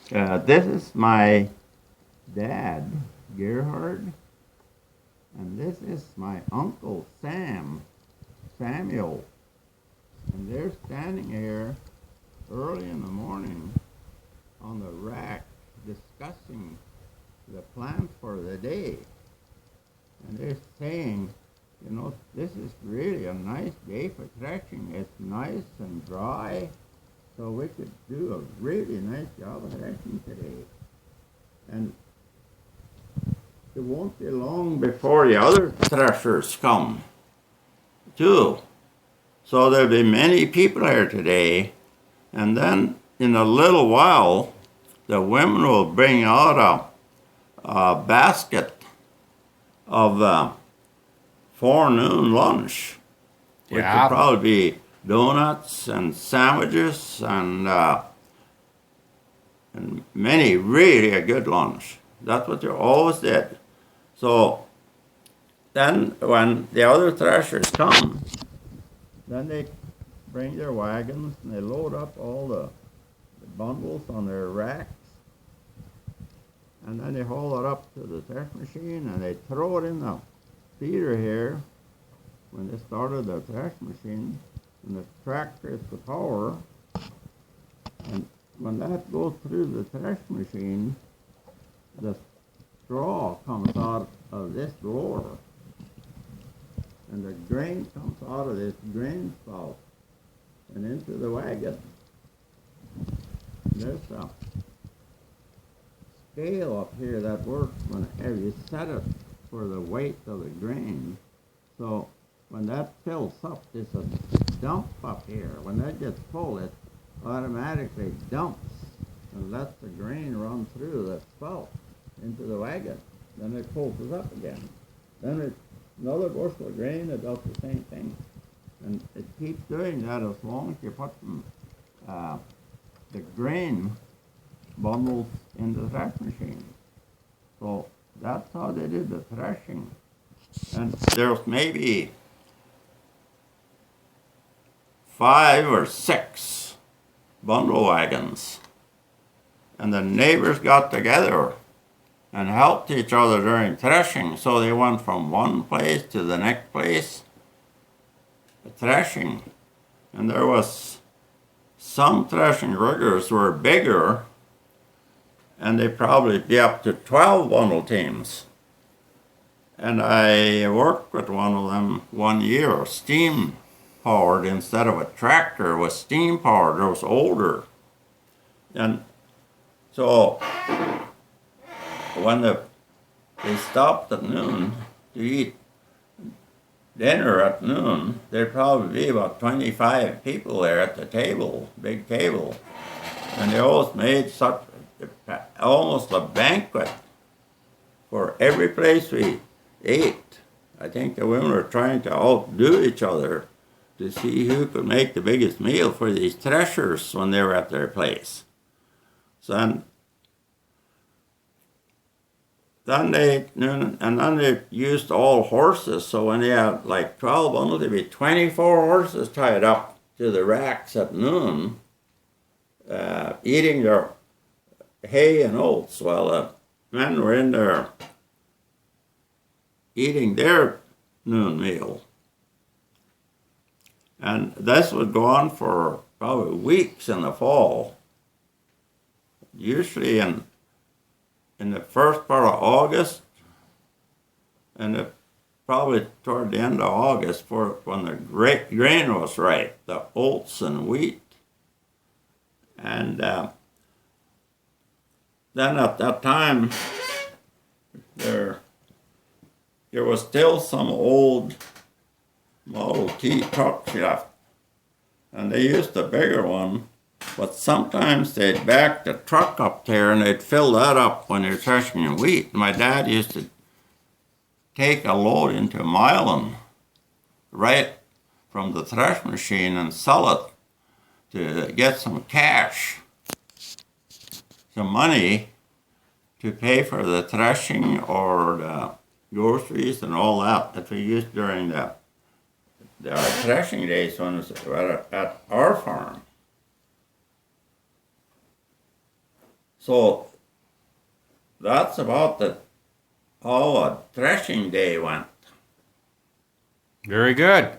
This is my dad, Gerhard, and this is my uncle Samuel, and they're standing here early in the morning on the rack discussing the plans for the day. And they're saying, this is really a nice day for threshing. It's nice and dry, so we could do a really nice job of threshing today. And it won't be long before the other threshers come, too. So there'll be many people here today, and then in a little while, the women will bring out a basket of forenoon lunch, which will probably be donuts and sandwiches and many really a good lunch. That's what you always did. So then when the other threshers come, then they bring their wagons and they load up all the bundles on their racks, and then they haul it up to the thresh machine and they throw it in the feeder here when they started the thresh machine, and the tractor is the power, and when that goes through the thresh machine, the straw comes out of this roller, and the grain comes out of this grain spout and into the wagon. There's a scale up here that works whenever you set it for the weight of the grain. So when that fills up, there's a dump up here. When that gets full, it automatically dumps and lets the grain run through the spout into the wagon. Then it pulls it up again. Then it's another bushel of grain, it does the same thing. And it keeps doing that as long as you put the grain bundles into the thresh machine. So that's how they did the threshing. And there's maybe 5 or 6 bundle wagons. And the neighbors got together and helped each other during threshing. So they went from one place to the next place threshing. And there was some threshing riggers were bigger, and they probably be up to 12 bundle teams. And I worked with one of them one year, steam powered instead of a tractor. It was steam powered. It was older. And so when they stopped at noon to eat dinner at noon, there'd probably be about 25 people there at the table, big table. And they always made almost a banquet for every place we ate. I think the women were trying to outdo each other to see who could make the biggest meal for these threshers when they were at their place. So then they used all horses. So when they had like 12 bundles, there'd be 24 horses tied up to the racks at noon, eating their hay and oats while the men were in there eating their noon meal. And this would go on for probably weeks in the fall. Usually in the first part of August, and probably toward the end of August, when the grain was ripe, the oats and wheat. And then at that time, there was still some old Model T trucks left, and they used a bigger one. But sometimes they'd back the truck up there and they'd fill that up when they're threshing wheat. My dad used to take a load into Milan right from the thresh machine and sell it to get some cash, some money to pay for the threshing or the groceries and all that we used during the threshing days when it was at our farm. So that's about how a threshing day went. Very good.